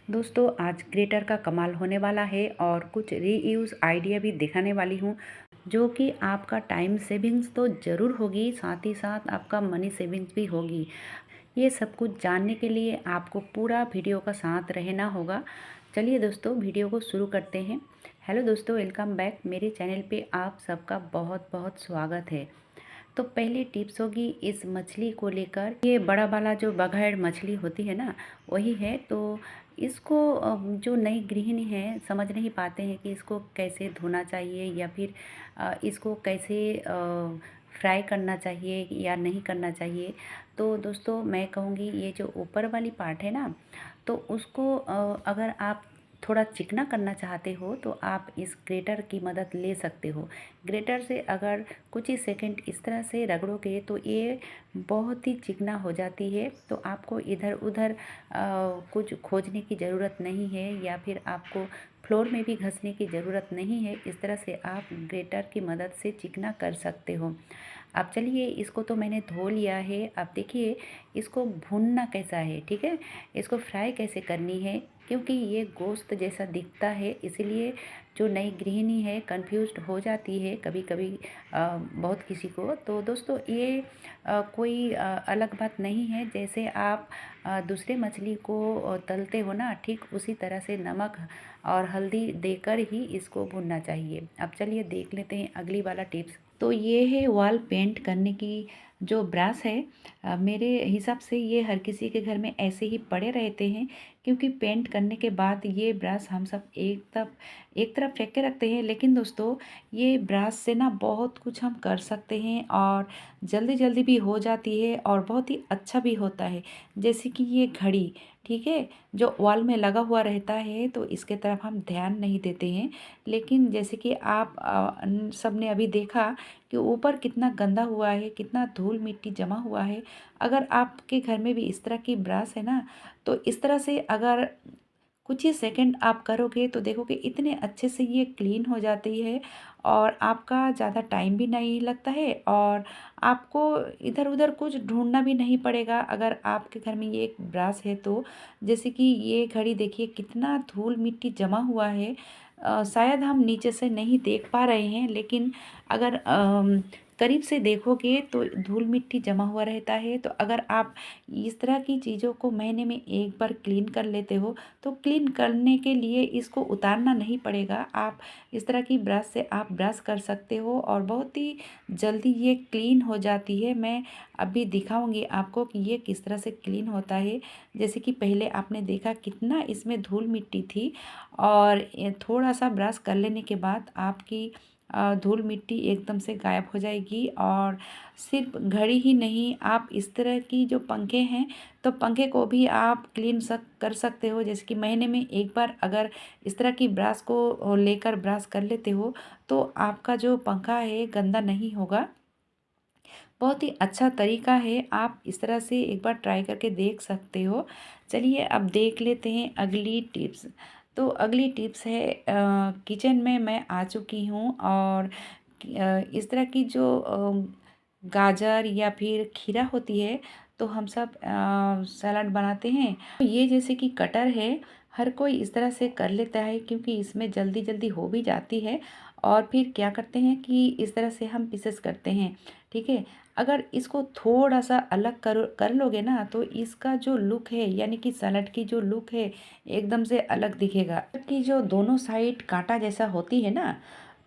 दोस्तों आज ग्रेटर का कमाल होने वाला है और कुछ रीयूज़ आइडिया भी दिखाने वाली हूँ जो कि आपका टाइम सेविंग्स तो ज़रूर होगी, साथ ही साथ आपका मनी सेविंग्स भी होगी। ये सब कुछ जानने के लिए आपको पूरा वीडियो का साथ रहना होगा। चलिए दोस्तों वीडियो को शुरू करते हैं। हेलो दोस्तों, वेलकम बैक। मेरे चैनल पे आप सबका बहुत बहुत स्वागत है। तो पहली टिप्स होगी इस मछली को लेकर। ये बड़ा वाला जो बगैर मछली होती है ना, वही है। तो इसको जो नई गृहिणी है समझ नहीं पाते हैं कि इसको कैसे धोना चाहिए या फिर इसको कैसे फ्राई करना चाहिए या नहीं करना चाहिए। तो दोस्तों मैं कहूँगी ये जो ऊपर वाली पार्ट है ना, तो उसको अगर आप थोड़ा चिकना करना चाहते हो तो आप इस ग्रेटर की मदद ले सकते हो। ग्रेटर से अगर कुछ ही सेकंड इस तरह से रगड़ोगे तो ये बहुत ही चिकना हो जाती है। तो आपको इधर उधर कुछ खोजने की ज़रूरत नहीं है या फिर आपको फ्लोर में भी घसने की ज़रूरत नहीं है। इस तरह से आप ग्रेटर की मदद से चिकना कर सकते हो। अब चलिए इसको तो मैंने धो लिया है। अब देखिए इसको भूनना कैसा है, ठीक है। इसको फ्राई कैसे करनी है, क्योंकि ये गोश्त जैसा दिखता है, इसीलिए जो नई गृहिणी है कंफ्यूज्ड हो जाती है कभी कभी बहुत किसी को। तो दोस्तों ये कोई अलग बात नहीं है। जैसे आप दूसरे मछली को तलते हो ना, ठीक उसी तरह से नमक और हल्दी देकर ही इसको भूनना चाहिए। अब चलिए देख लेते हैं अगली वाला टिप्स। तो ये है वॉल पेंट करने की जो ब्रश है। मेरे हिसाब से ये हर किसी के घर में ऐसे ही पड़े रहते हैं, क्योंकि पेंट करने के बाद ये ब्रश हम सब एक तरफ फेंक के रखते हैं। लेकिन दोस्तों ये ब्रश से ना बहुत कुछ हम कर सकते हैं और जल्दी जल्दी भी हो जाती है और बहुत ही अच्छा भी होता है। जैसे कि ये घड़ी, ठीक है, जो वॉल में लगा हुआ रहता है तो इसके तरफ हम ध्यान नहीं देते हैं। लेकिन जैसे कि आप सब ने अभी देखा कि ऊपर कितना गंदा हुआ है, कितना धूल मिट्टी जमा हुआ है। अगर आपके घर में भी इस तरह की ब्रश है ना, तो इस तरह से अगर कुछ ही सेकंड आप करोगे तो देखोगे इतने अच्छे से ये क्लीन हो जाती है और आपका ज़्यादा टाइम भी नहीं लगता है और आपको इधर उधर कुछ ढूंढना भी नहीं पड़ेगा अगर आपके घर में ये एक ब्रश है तो। जैसे कि ये घड़ी देखिए कितना धूल मिट्टी जमा हुआ है। शायद हम नीचे से नहीं देख पा रहे हैं, लेकिन अगर करीब से देखोगे तो धूल मिट्टी जमा हुआ रहता है। तो अगर आप इस तरह की चीज़ों को महीने में एक बार क्लीन कर लेते हो तो क्लीन करने के लिए इसको उतारना नहीं पड़ेगा। आप इस तरह की ब्रश से आप ब्रश कर सकते हो और बहुत ही जल्दी ये क्लीन हो जाती है। मैं अभी दिखाऊंगी आपको कि ये किस तरह से क्लीन होता है। जैसे कि पहले आपने देखा कितना इसमें धूल मिट्टी थी और थोड़ा सा ब्रश कर लेने के बाद आपकी धूल मिट्टी एकदम से गायब हो जाएगी। और सिर्फ घड़ी ही नहीं, आप इस तरह की जो पंखे हैं तो पंखे को भी आप क्लीन कर सकते हो। जैसे कि महीने में एक बार अगर इस तरह की ब्रश को लेकर ब्रश कर लेते हो तो आपका जो पंखा है गंदा नहीं होगा। बहुत ही अच्छा तरीका है, आप इस तरह से एक बार ट्राई करके देख सकते हो। चलिए अब देख लेते हैं अगली टिप्स। तो अगली टिप्स है किचन में मैं आ चुकी हूँ और इस तरह की जो गाजर या फिर खीरा होती है तो हम सब सलाद बनाते हैं। तो ये जैसे कि कटर है, हर कोई इस तरह से कर लेता है क्योंकि इसमें जल्दी जल्दी हो भी जाती है। और फिर क्या करते हैं कि इस तरह से हम पीसेस करते हैं, ठीक है। अगर इसको थोड़ा सा अलग कर लोगे ना तो इसका जो लुक है, यानी कि सलाद की जो लुक है, एकदम से अलग दिखेगा। कि जो दोनों साइड कांटा जैसा होती है ना,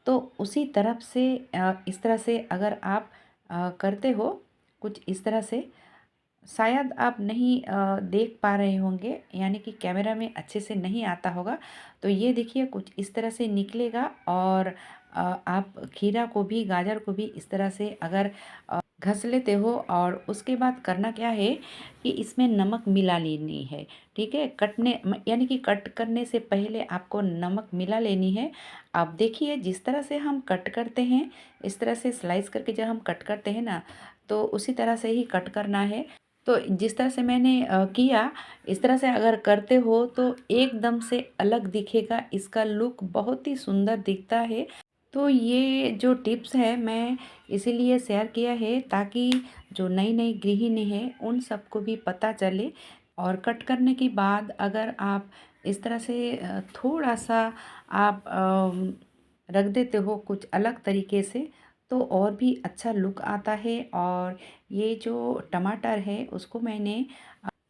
तो उसी तरफ से इस तरह से अगर आप करते हो कुछ इस तरह से, शायद आप नहीं देख पा रहे होंगे, यानी कि कैमरा में अच्छे से नहीं आता होगा। तो ये देखिए कुछ इस तरह से निकलेगा और आप खीरा को भी गाजर को भी इस तरह से अगर घस लेते हो और उसके बाद करना क्या है कि इसमें नमक मिला लेनी है, ठीक है। यानी कि कट करने से पहले आपको नमक मिला लेनी है। आप देखिए जिस तरह से हम कट करते हैं, इस तरह से स्लाइस करके जब हम कट करते हैं ना, तो उसी तरह से ही कट करना है। तो जिस तरह से मैंने किया, इस तरह से अगर करते हो तो एकदम से अलग दिखेगा, इसका लुक बहुत ही सुंदर दिखता है। तो ये जो टिप्स है मैं इसीलिए शेयर किया है ताकि जो नई नई गृहिणी है उन सबको भी पता चले और कट करने के बाद अगर आप इस तरह से थोड़ा सा आप रख देते हो कुछ अलग तरीके से, तो और भी अच्छा लुक आता है। और ये जो टमाटर है उसको मैंने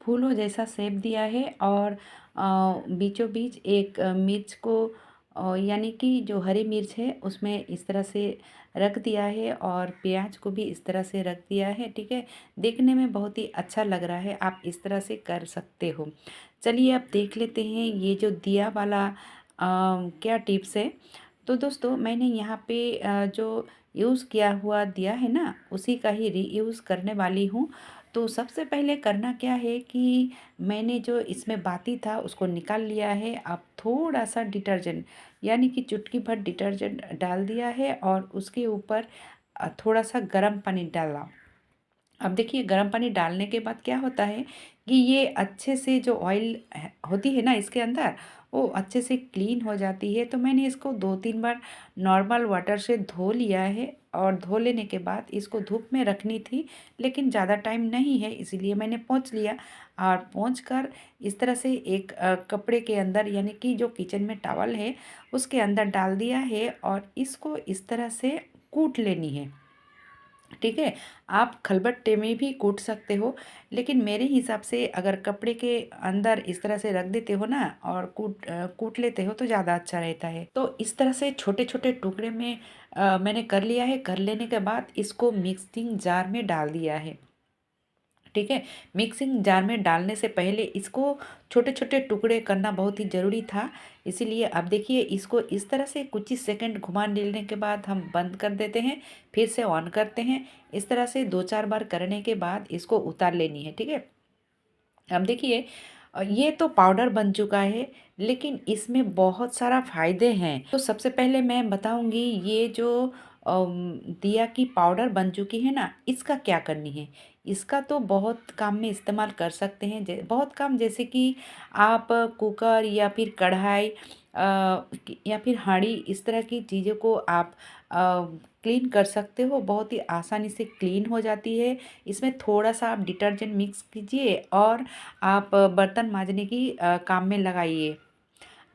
फूलों जैसा शेप दिया है, और बीचों बीच एक मिर्च को यानी कि जो हरी मिर्च है उसमें इस तरह से रख दिया है, और प्याज को भी इस तरह से रख दिया है। ठीक है, देखने में बहुत ही अच्छा लग रहा है, आप इस तरह से कर सकते हो। चलिए अब देख लेते हैं ये जो दिया वाला क्या टिप्स है। तो दोस्तों मैंने यहाँ पे जो यूज़ किया हुआ दिया है ना, उसी का ही रीयूज़ करने वाली हूँ। तो सबसे पहले करना क्या है कि मैंने जो इसमें बाती था उसको निकाल लिया है। अब थोड़ा सा डिटर्जेंट यानी कि चुटकी भर डिटर्जेंट डाल दिया है, और उसके ऊपर थोड़ा सा गर्म पानी डाला। अब देखिए गर्म पानी डालने के बाद क्या होता है कि ये अच्छे से जो ऑयल होती है ना इसके अंदर, वो अच्छे से क्लीन हो जाती है। तो मैंने इसको 2-3 बार नॉर्मल वाटर से धो लिया है, और धो लेने के बाद इसको धूप में रखनी थी, लेकिन ज़्यादा टाइम नहीं है इसीलिए मैंने पोंछ लिया। और पोंछ कर इस तरह से एक कपड़े के अंदर यानी कि जो किचन में टॉवल है उसके अंदर डाल दिया है, और इसको इस तरह से कूट लेनी है। ठीक है, आप खलबत्ते में भी कूट सकते हो, लेकिन मेरे हिसाब से अगर कपड़े के अंदर इस तरह से रख देते हो ना और कूट लेते हो तो ज़्यादा अच्छा रहता है। तो इस तरह से छोटे छोटे टुकड़े में मैंने कर लिया है। कर लेने के बाद इसको मिक्सिंग जार में डाल दिया है। ठीक है, मिक्सिंग जार में डालने से पहले इसको छोटे छोटे टुकड़े करना बहुत ही ज़रूरी था। इसीलिए अब देखिए इसको इस तरह से कुछ ही सेकंड घुमा लेने के बाद हम बंद कर देते हैं, फिर से ऑन करते हैं। इस तरह से 2-4 बार करने के बाद इसको उतार लेनी है। ठीक है, अब देखिए ये तो पाउडर बन चुका है, लेकिन इसमें बहुत सारा फ़ायदे हैं। तो सबसे पहले मैं बताऊंगी ये जो दिया की पाउडर बन चुकी है ना, इसका क्या करनी है। इसका तो बहुत काम में इस्तेमाल कर सकते हैं, बहुत काम, जैसे कि आप कुकर या फिर कढ़ाई या फिर हांडी, इस तरह की चीज़ों को आप क्लीन कर सकते हो। बहुत ही आसानी से क्लीन हो जाती है। इसमें थोड़ा सा आप डिटर्जेंट मिक्स कीजिए और आप बर्तन मांजने की काम में लगाइए।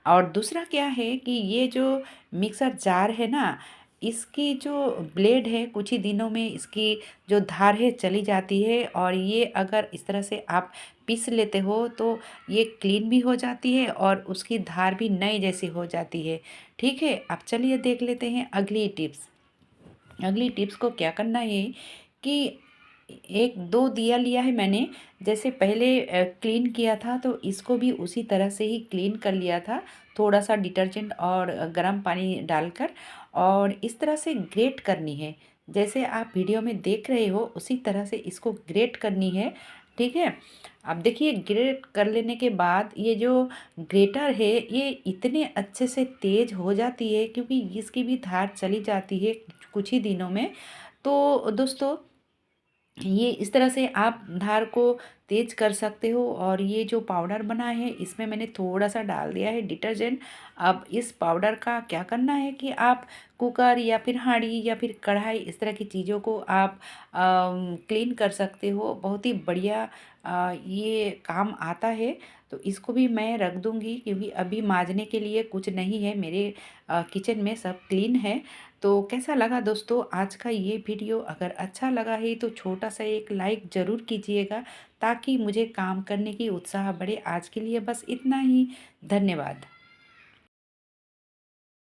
और दूसरा क्या है कि ये जो मिक्सर जार है ना, इसकी जो ब्लेड है कुछ ही दिनों में इसकी जो धार है चली जाती है, और ये अगर इस तरह से आप पीस लेते हो तो ये क्लीन भी हो जाती है और उसकी धार भी नई जैसी हो जाती है। ठीक है, अब चलिए देख लेते हैं अगली टिप्स। अगली टिप्स को क्या करना है कि 1-2 दिया लिया है मैंने, जैसे पहले क्लीन किया था तो इसको भी उसी तरह से ही क्लीन कर लिया था, थोड़ा सा डिटर्जेंट और गर्म पानी डालकर, और इस तरह से ग्रेट करनी है। जैसे आप वीडियो में देख रहे हो उसी तरह से इसको ग्रेट करनी है। ठीक है, अब देखिए ग्रेट कर लेने के बाद ये जो ग्रेटर है ये इतने अच्छे से तेज़ हो जाती है, क्योंकि इसकी भी धार चली जाती है कुछ ही दिनों में। तो दोस्तों ये इस तरह से आप धार को तेज कर सकते हो। और ये जो पाउडर बना है इसमें मैंने थोड़ा सा डाल दिया है डिटर्जेंट। अब इस पाउडर का क्या करना है कि आप कुकर या फिर हांडी या फिर कढ़ाई, इस तरह की चीज़ों को आप क्लीन कर सकते हो। बहुत ही बढ़िया ये काम आता है। तो इसको भी मैं रख दूँगी, क्योंकि अभी मांजने के लिए कुछ नहीं है मेरे किचन में, सब क्लीन है। तो कैसा लगा दोस्तों आज का ये वीडियो? अगर अच्छा लगा है तो छोटा सा एक लाइक ज़रूर कीजिएगा, ताकि मुझे काम करने की उत्साह बढ़े। आज के लिए बस इतना ही। धन्यवाद।